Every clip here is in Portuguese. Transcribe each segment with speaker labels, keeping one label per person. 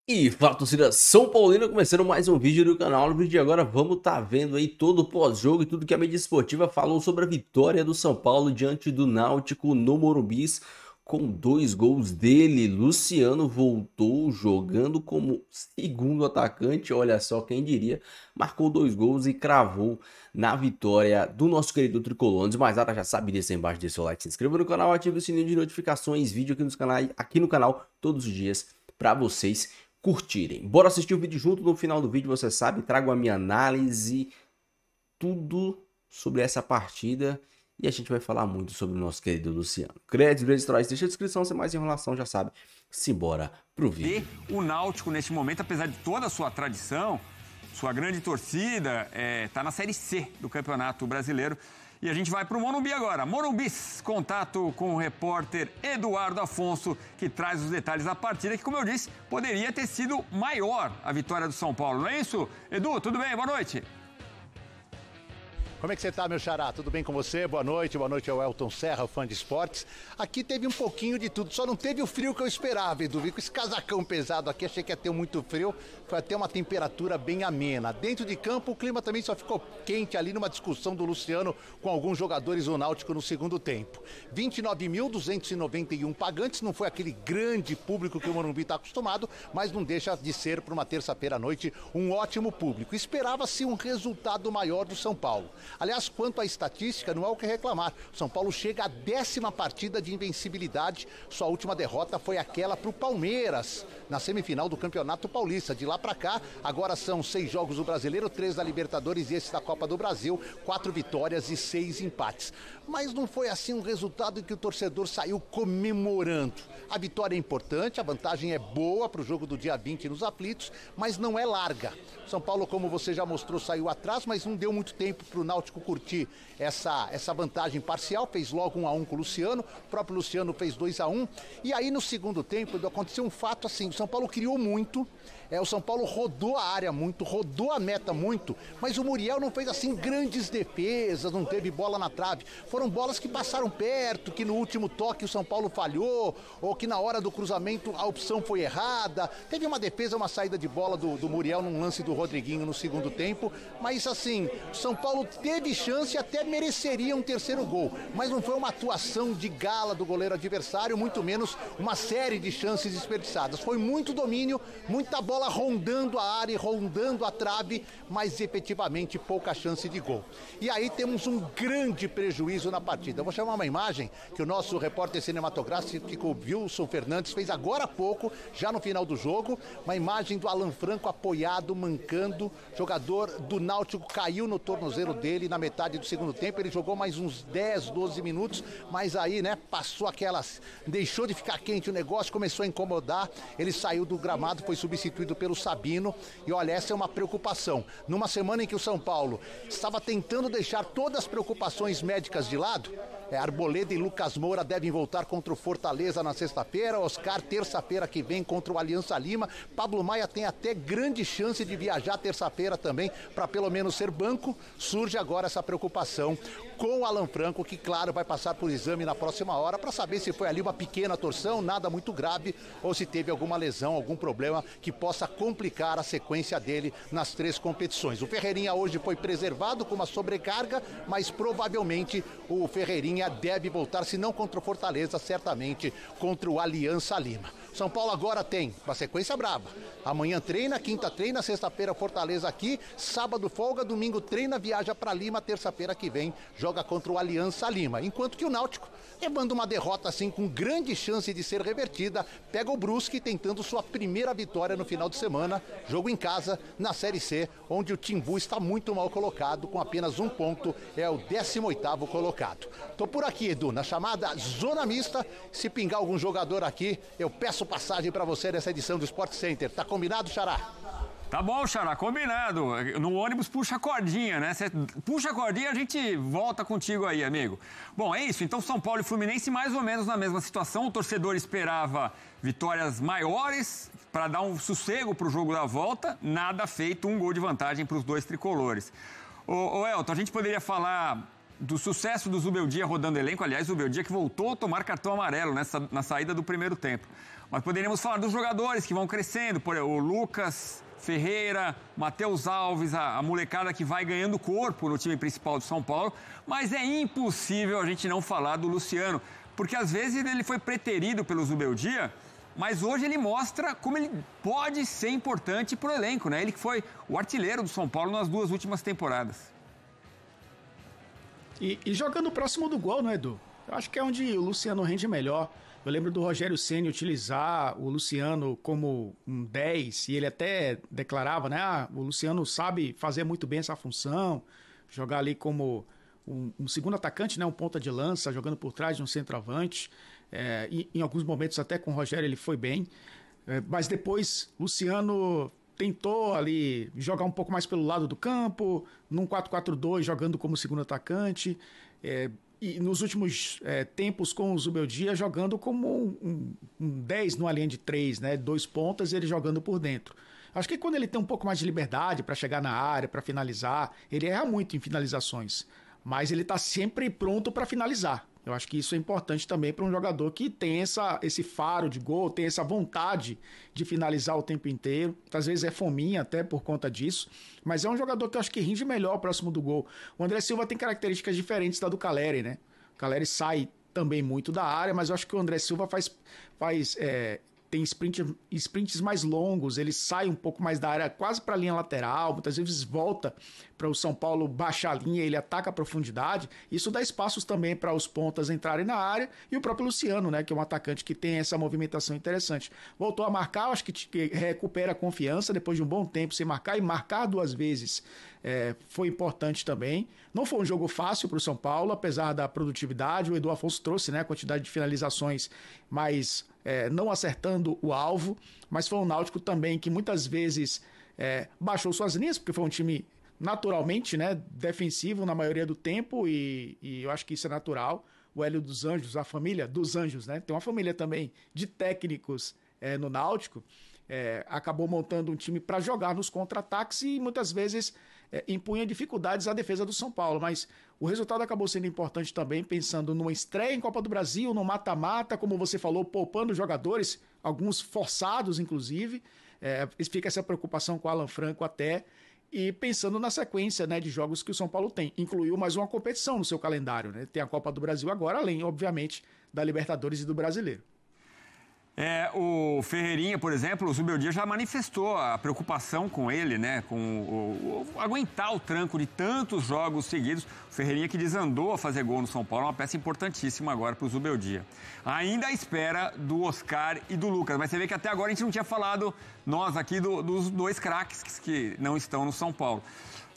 Speaker 1: E fala, torcida São Paulina, começando mais um vídeo do canal. No vídeo de agora vamos estar vendo aí todo o pós-jogo e tudo que a mídia esportiva falou sobre a vitória do São Paulo diante do Náutico no Morumbi, com 2 gols dele. Luciano voltou jogando como segundo atacante, olha só quem diria, marcou 2 gols e cravou na vitória do nosso querido Tricolor. Antes de mais nada, já sabe, deixa aí embaixo, deixa seu like, se inscreva no canal, ative o sininho de notificações, vídeo aqui no canal todos os dias para vocês curtirem. Bora assistir o vídeo junto. No final do vídeo, você sabe, trago a minha análise, tudo sobre essa partida, e a gente vai falar muito sobre o nosso querido Luciano. Créditos, registrais, deixa a descrição, sem mais enrolação, já sabe. Simbora pro vídeo.
Speaker 2: E o Náutico, neste momento, apesar de toda a sua tradição, sua grande torcida, tá na Série C do Campeonato Brasileiro. E a gente vai para o Morumbi agora. Morumbis, contato com o repórter Eduardo Afonso, que traz os detalhes da partida, que, como eu disse, poderia ter sido maior a vitória do São Paulo. Não é isso? Edu, tudo bem? Boa noite.
Speaker 3: Como é que você tá, meu xará? Tudo bem com você? Boa noite ao Elton Serra, fã de esportes. Aqui teve um pouquinho de tudo, só não teve o frio que eu esperava, Edu. Vi com esse casacão pesado aqui, achei que ia ter muito frio. Foi até uma temperatura bem amena. Dentro de campo, o clima também só ficou quente ali numa discussão do Luciano com alguns jogadores do Náutico no segundo tempo. 29.291 pagantes, não foi aquele grande público que o Morumbi está acostumado, mas não deixa de ser, para uma terça-feira à noite, um ótimo público. Esperava-se um resultado maior do São Paulo. Aliás, quanto à estatística, não há o que reclamar. O São Paulo chega à 10ª partida de invencibilidade. Sua última derrota foi aquela para o Palmeiras, na semifinal do Campeonato Paulista. De lá para cá, agora são 6 jogos do Brasileiro, 3 da Libertadores e esse da Copa do Brasil. 4 vitórias e 6 empates. Mas não foi assim um resultado em que o torcedor saiu comemorando. A vitória é importante, a vantagem é boa para o jogo do dia 20 nos aflitos, mas não é larga. São Paulo, como você já mostrou, saiu atrás, mas não deu muito tempo para o Náutico curtir essa vantagem parcial. Fez logo 1-1 com o Luciano, o próprio Luciano fez 2-1. E aí no segundo tempo aconteceu um fato assim, o São Paulo criou muito, o São Paulo rodou a área muito, rodou a meta muito, mas o Muriel não fez assim grandes defesas, não teve bola na trave. Foram bolas que passaram perto, que no último toque o São Paulo falhou, ou que na hora do cruzamento a opção foi errada. Teve uma defesa, uma saída de bola do Muriel num lance do Rodriguinho no segundo tempo, mas assim, o São Paulo teve chance e até mereceria um terceiro gol, mas não foi uma atuação de gala do goleiro adversário, muito menos uma série de chances desperdiçadas. Foi muito domínio, muita bola rondando a área e rondando a trave, mas efetivamente pouca chance de gol. E aí temos um grande prejuízo na partida. Eu vou chamar uma imagem que o nosso repórter cinematográfico Wilson Fernandes fez agora há pouco, já no final do jogo, uma imagem do Alan Franco apoiado, mancando. Jogador do Náutico caiu no tornozelo dele na metade do segundo tempo. Ele jogou mais uns 10, 12 minutos, mas aí, passou aquelas... deixou de ficar quente o negócio, começou a incomodar. Ele saiu do gramado, foi substituído pelo Sabino. E olha, essa é uma preocupação. Numa semana em que o São Paulo estava tentando deixar todas as preocupações médicas de lado, Arboleda e Lucas Moura devem voltar contra o Fortaleza na sexta-feira. Oscar, terça-feira que vem, contra o Aliança Lima. Pablo Maia tem até grande chance de viajar terça-feira também, para pelo menos ser banco. Surge agora essa preocupação com o Alan Franco, que claro vai passar por exame na próxima hora para saber se foi ali uma pequena torção, nada muito grave, ou se teve alguma lesão, algum problema que possa complicar a sequência dele nas 3 competições. O Ferreirinha hoje foi preservado com uma sobrecarga, mas provavelmente o Ferreirinha deve voltar, se não contra o Fortaleza, certamente contra o Aliança Lima. São Paulo agora tem uma sequência braba. Amanhã treina, quinta treina, sexta-feira Fortaleza aqui, sábado folga, domingo treina, viaja para Lima, terça-feira que vem joga contra o Aliança Lima. Enquanto que o Náutico, levando uma derrota assim com grande chance de ser revertida, pega o Brusque tentando sua primeira vitória no final de semana, jogo em casa na Série C, onde o Timbu está muito mal colocado, com apenas 1 ponto, é o 18º colocado. Tô por aqui, Edu, na chamada Zona Mista. Se pingar algum jogador aqui, eu peço passagem para você nessa edição do Sport Center. Tá combinado, xará?
Speaker 2: Tá bom, xará, combinado. No ônibus puxa a cordinha, né? Você puxa a cordinha e a gente volta contigo aí, amigo. Bom, é isso. Então, São Paulo e Fluminense mais ou menos na mesma situação. O torcedor esperava vitórias maiores para dar um sossego para o jogo da volta. Nada feito, 1 gol de vantagem para os 2 tricolores. Ô Elton, a gente poderia falar do sucesso do Zubeldia rodando elenco. Aliás, Zubeldia que voltou a tomar cartão amarelo na saída do primeiro tempo. Mas poderíamos falar dos jogadores que vão crescendo, por exemplo, o Lucas Ferreira, Matheus Alves, a molecada que vai ganhando corpo no time principal do São Paulo, mas é impossível a gente não falar do Luciano, porque às vezes ele foi preterido pelo Zubeldia, mas hoje ele mostra como ele pode ser importante para o elenco, né? Ele que foi o artilheiro do São Paulo nas 2 últimas temporadas.
Speaker 4: E jogando próximo do gol, né, Edu? Eu acho que é onde o Luciano rende melhor. Eu lembro do Rogério Ceni utilizar o Luciano como um 10, e ele até declarava, né? O Luciano sabe fazer muito bem essa função, jogar ali como um segundo atacante, né? Um ponta de lança, jogando por trás de um centroavante. E em alguns momentos até com o Rogério ele foi bem. Mas depois, Luciano tentou ali jogar um pouco mais pelo lado do campo, num 4-4-2, jogando como segundo atacante. E nos últimos tempos com o Zubeldia jogando como um 10 numa linha de 3, né? 2 pontas, ele jogando por dentro. Acho que quando ele tem um pouco mais de liberdade para chegar na área, para finalizar, ele erra muito em finalizações, mas ele está sempre pronto para finalizar. Eu acho que isso é importante também para um jogador que tem esse faro de gol, tem essa vontade de finalizar o tempo inteiro. Às vezes é fominha até por conta disso, mas é um jogador que eu acho que rende melhor próximo do gol. O André Silva tem características diferentes da do Calleri, né? O Calleri sai também muito da área, mas eu acho que o André Silva tem sprints mais longos, ele sai um pouco mais da área, quase para a linha lateral, muitas vezes volta para o São Paulo baixar a linha, ele ataca a profundidade, isso dá espaços também para os pontas entrarem na área, e o próprio Luciano, né, que é um atacante que tem essa movimentação interessante. Voltou a marcar, acho que recupera a confiança depois de um bom tempo sem marcar, e marcar 2 vezes foi importante também. Não foi um jogo fácil para o São Paulo, apesar da produtividade, o Edu Afonso trouxe, né, a quantidade de finalizações, mas não acertando o alvo, mas foi um Náutico também que muitas vezes baixou suas linhas, porque foi um time naturalmente, né, defensivo na maioria do tempo, e eu acho que isso é natural. O Hélio dos Anjos, a família dos Anjos, né, tem uma família também de técnicos no Náutico, acabou montando um time para jogar nos contra-ataques e muitas vezes impunha dificuldades à defesa do São Paulo, mas o resultado acabou sendo importante também, pensando numa estreia em Copa do Brasil, no mata-mata, como você falou, poupando jogadores, alguns forçados inclusive, fica essa preocupação com o Alan Franco até, e pensando na sequência, né, de jogos que o São Paulo tem. Incluiu mais uma competição no seu calendário, né? Tem a Copa do Brasil agora, além, obviamente, da Libertadores e do Brasileiro.
Speaker 2: O Ferreirinha, por exemplo, o Zubeldia já manifestou a preocupação com ele, né? Com aguentar o tranco de tantos jogos seguidos. O Ferreirinha que desandou a fazer gol no São Paulo, uma peça importantíssima agora para o Zubeldia. Ainda à espera do Oscar e do Lucas, mas você vê que até agora a gente não tinha falado, nós aqui, dos 2 craques que não estão no São Paulo.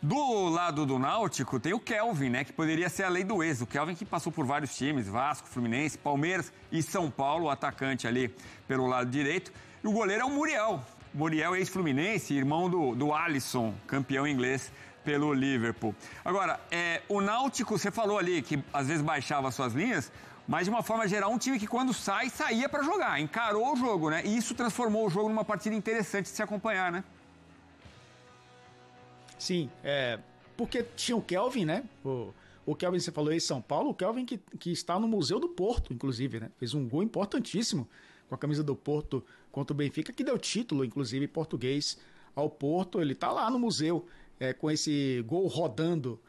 Speaker 2: Do lado do Náutico tem o Kelvin, né, que poderia ser a lei do ex. O Kelvin que passou por vários times, Vasco, Fluminense, Palmeiras e São Paulo, o atacante ali pelo lado direito. E o goleiro é o Muriel. Muriel, ex-Fluminense, irmão do Alisson, campeão inglês pelo Liverpool. Agora, o Náutico, você falou ali que às vezes baixava suas linhas, mas de uma forma geral, um time que quando saía para jogar, encarou o jogo, né? E isso transformou o jogo numa partida interessante de se acompanhar, né?
Speaker 4: Sim, porque tinha o Kelvin, né? O Kelvin, você falou em São Paulo, o Kelvin que está no Museu do Porto, inclusive, né? Fez um gol importantíssimo com a camisa do Porto contra o Benfica, que deu título, inclusive, português ao Porto. Ele está lá no museu, com esse gol rodando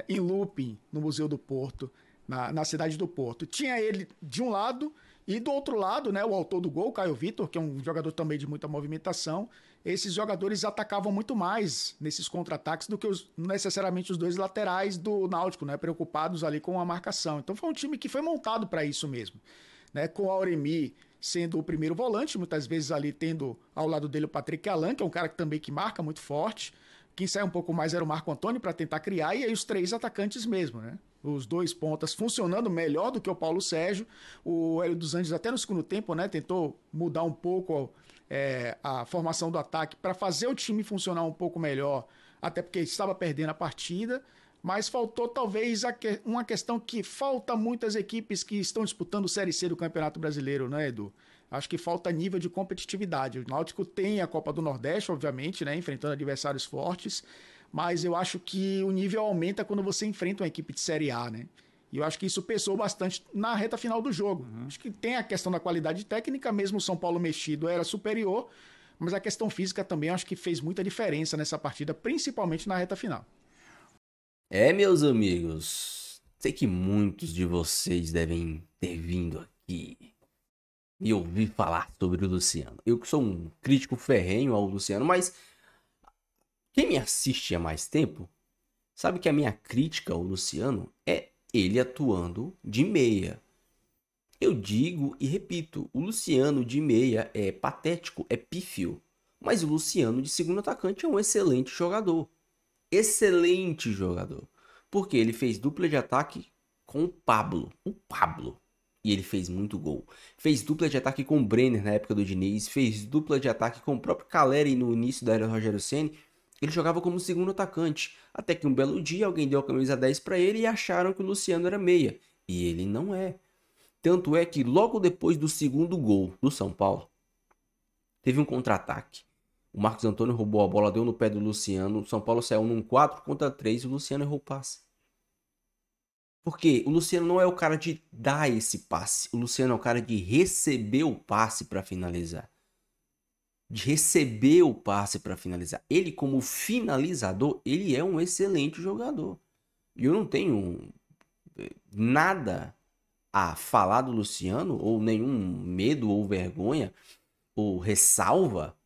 Speaker 4: em looping no Museu do Porto, na cidade do Porto. Tinha ele de um lado e do outro lado, né, o autor do gol, Caio Vitor, que é um jogador também de muita movimentação. Esses jogadores atacavam muito mais nesses contra-ataques do que necessariamente os 2 laterais do Náutico, né, preocupados ali com a marcação. Então foi um time que foi montado para isso mesmo, né, com o Auremi sendo o primeiro volante, muitas vezes ali tendo ao lado dele o Patrick Alan, que é um cara que marca muito forte. Quem sai um pouco mais era o Marco Antônio para tentar criar, e aí os 3 atacantes mesmo, né? Os 2 pontas funcionando melhor do que o Paulo Sérgio. O Hélio dos Anjos até no segundo tempo, né, tentou mudar um pouco a formação do ataque para fazer o time funcionar um pouco melhor, até porque estava perdendo a partida, mas faltou talvez uma questão que falta muitas equipes que estão disputando Série C do Campeonato Brasileiro, né, Edu? Acho que falta nível de competitividade. O Náutico tem a Copa do Nordeste, obviamente, né, enfrentando adversários fortes, mas eu acho que o nível aumenta quando você enfrenta uma equipe de Série A, né? E eu acho que isso pesou bastante na reta final do jogo. Acho que tem a questão da qualidade técnica, mesmo o São Paulo mexido era superior, mas a questão física também acho que fez muita diferença nessa partida, principalmente na reta final.
Speaker 1: Meus amigos, sei que muitos de vocês devem ter vindo aqui e ouvir falar sobre o Luciano. Eu que sou um crítico ferrenho ao Luciano, mas quem me assiste há mais tempo sabe que a minha crítica ao Luciano é ele atuando de meia. Eu digo e repito, o Luciano de meia é patético, é pífio, mas o Luciano de segundo atacante é um excelente jogador. Excelente jogador. Porque ele fez dupla de ataque com o Pablo. E ele fez muito gol. Fez dupla de ataque com o Brenner na época do Diniz. Fez dupla de ataque com o próprio Caleri no início da era do Rogério Ceni. Ele jogava como segundo atacante. Até que um belo dia alguém deu a camisa 10 para ele e acharam que o Luciano era meia. E ele não é. Tanto é que logo depois do segundo gol do São Paulo, teve um contra-ataque. O Marcos Antônio roubou a bola, deu no pé do Luciano. O São Paulo saiu num 4-3 e o Luciano errou o passe. Porque o Luciano não é o cara de dar esse passe. O Luciano é o cara de receber o passe para finalizar. De receber o passe para finalizar. Ele, como finalizador, ele é um excelente jogador. E eu não tenho nada a falar do Luciano, ou nenhum medo ou vergonha, ou ressalva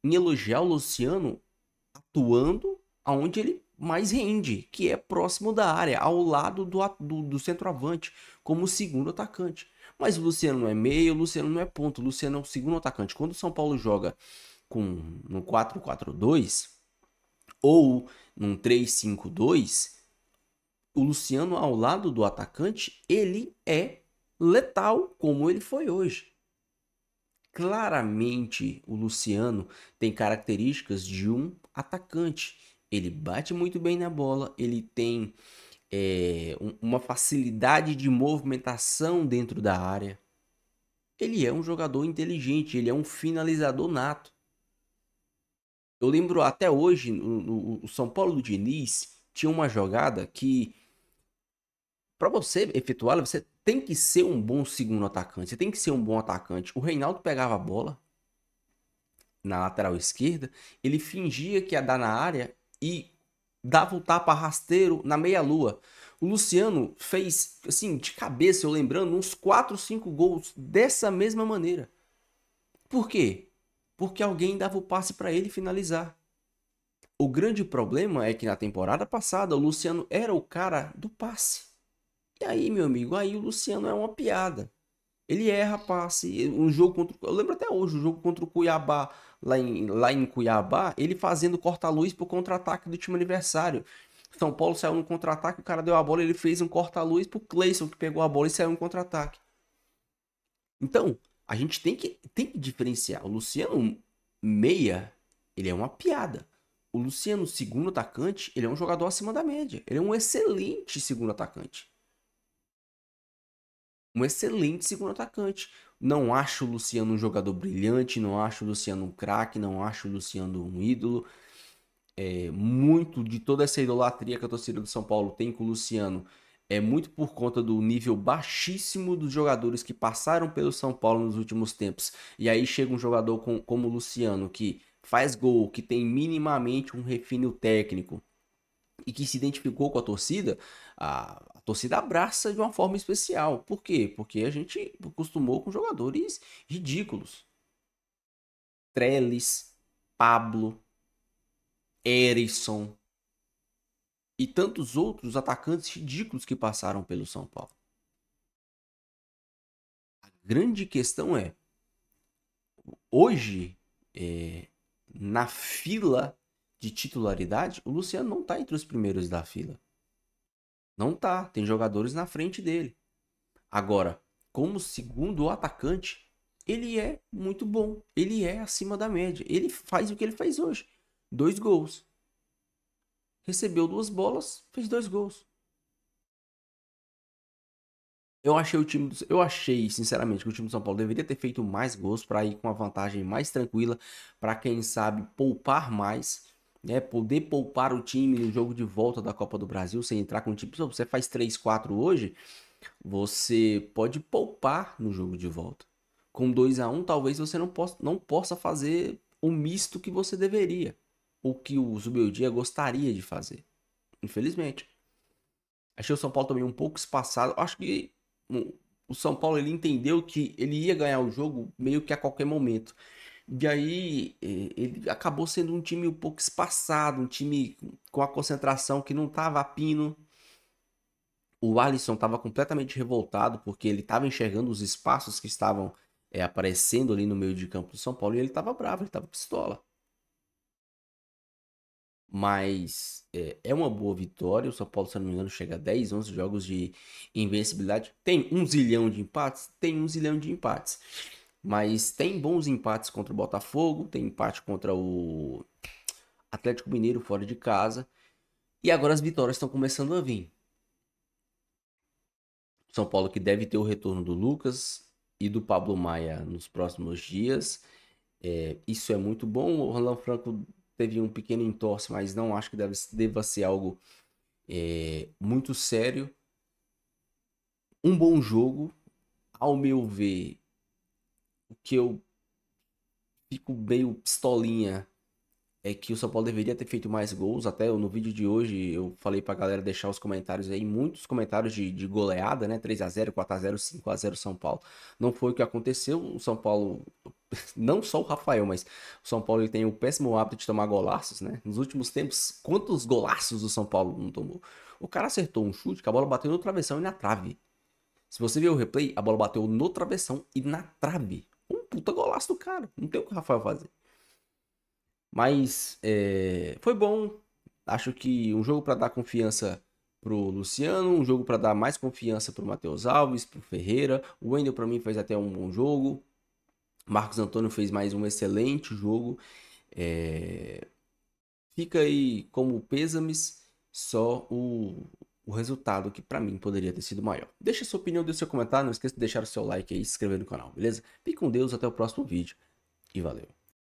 Speaker 1: em elogiar o Luciano atuando aonde ele mais rende, que é próximo da área, ao lado do centroavante, como segundo atacante. Mas o Luciano não é meio, o Luciano não é ponto, o Luciano é o segundo atacante. Quando o São Paulo joga no 4-4-2 ou num 3-5-2, o Luciano ao lado do atacante, ele é letal, como ele foi hoje. Claramente, o Luciano tem características de um atacante. Ele bate muito bem na bola, ele tem uma facilidade de movimentação dentro da área. Ele é um jogador inteligente, ele é um finalizador nato. Eu lembro até hoje, o São Paulo do Diniz tinha uma jogada que, para você efetuá-la, você tem que ser um bom segundo atacante, você tem que ser um bom atacante. O Reinaldo pegava a bola na lateral esquerda, ele fingia que ia dar na área e dava o tapa rasteiro na meia-lua. O Luciano fez, assim, de cabeça, eu lembrando, uns 4, 5 gols dessa mesma maneira. Por quê? Porque alguém dava o passe para ele finalizar. O grande problema é que na temporada passada o Luciano era o cara do passe. E aí, meu amigo, aí o Luciano é uma piada. Ele erra passe. Um jogo contra, eu lembro até hoje, o jogo contra o Cuiabá, lá em Cuiabá, ele fazendo corta-luz pro contra-ataque do time adversário. São Paulo saiu no contra-ataque, o cara deu a bola, ele fez um corta-luz pro Cleison, que pegou a bola e saiu no contra-ataque. Então, a gente tem que diferenciar. O Luciano meia, ele é uma piada. O Luciano segundo atacante, ele é um jogador acima da média. Ele é um excelente segundo atacante. Um excelente segundo atacante. Não acho o Luciano um jogador brilhante, não acho o Luciano um craque, não acho o Luciano um ídolo. Muito de toda essa idolatria que a torcida do São Paulo tem com o Luciano é muito por conta do nível baixíssimo dos jogadores que passaram pelo São Paulo nos últimos tempos. E aí chega um jogador como o Luciano, que faz gol, que tem minimamente um refino técnico e que se identificou com a torcida, a torcida abraça de uma forma especial. Por quê? Porque a gente acostumou com jogadores ridículos. Trellis, Pablo, Erisson e tantos outros atacantes ridículos que passaram pelo São Paulo. A grande questão é, hoje, na fila de titularidade, o Luciano não tá entre os primeiros da fila. Não tá, tem jogadores na frente dele. Agora, como segundo atacante, ele é muito bom, ele é acima da média, ele faz o que ele fez hoje. 2 gols. Recebeu 2 bolas, fez 2 gols. Eu achei, sinceramente, que o time do São Paulo deveria ter feito mais gols para ir com uma vantagem mais tranquila, para quem sabe poupar mais. né? Poder poupar o time no jogo de volta da Copa do Brasil, sem entrar com o time. Se você faz 3-4 hoje, você pode poupar no jogo de volta. Com 2-1, talvez você não possa fazer o misto que você deveria. O que o Zubeldia gostaria de fazer. Infelizmente. Achei o São Paulo também um pouco espaçado. Acho que o São Paulo ele entendeu que ele ia ganhar o jogo meio que a qualquer momento. E aí ele acabou sendo um time um pouco espaçado, um time com a concentração que não estava a pino. O Alisson estava completamente revoltado porque ele estava enxergando os espaços que estavam aparecendo ali no meio de campo do São Paulo e ele estava bravo, ele estava pistola. Mas é uma boa vitória. O São Paulo, se não me engano, chega a 10, 11 jogos de invencibilidade. Tem 1 zilhão de empates? Tem 1 zilhão de empates. Mas tem bons empates contra o Botafogo, tem empate contra o Atlético Mineiro fora de casa. E agora as vitórias estão começando a vir. São Paulo que deve ter o retorno do Lucas e do Pablo Maia nos próximos dias. Isso é muito bom. O Roland Franco teve um pequeno entorse, mas não acho que deva ser algo muito sério. Um bom jogo, ao meu ver. O que eu fico meio pistolinha é que o São Paulo deveria ter feito mais gols. Até no vídeo de hoje eu falei pra galera deixar os comentários aí, muitos comentários de goleada, né? 3-0, 4-0, 5-0 São Paulo. Não foi o que aconteceu. O São Paulo, não só o Rafael, mas o São Paulo ele tem o péssimo hábito de tomar golaços, né? Nos últimos tempos, quantos golaços o São Paulo não tomou? O cara acertou um chute que a bola bateu no travessão e na trave. Se você ver o replay, a bola bateu no travessão e na trave. Um puta golaço do cara. Não tem o que o Rafael fazer. Mas foi bom. Acho que um jogo para dar confiança pro Luciano, um jogo para dar mais confiança pro Matheus Alves, pro Ferreira. O Wendel para mim fez até um bom jogo. Marcos Antônio fez mais um excelente jogo. Fica aí como pêsames só o resultado que pra mim poderia ter sido maior. Deixa sua opinião, deixa seu comentário, não esqueça de deixar o seu like aí e se inscrever no canal, beleza? Fique com Deus, até o próximo vídeo e valeu!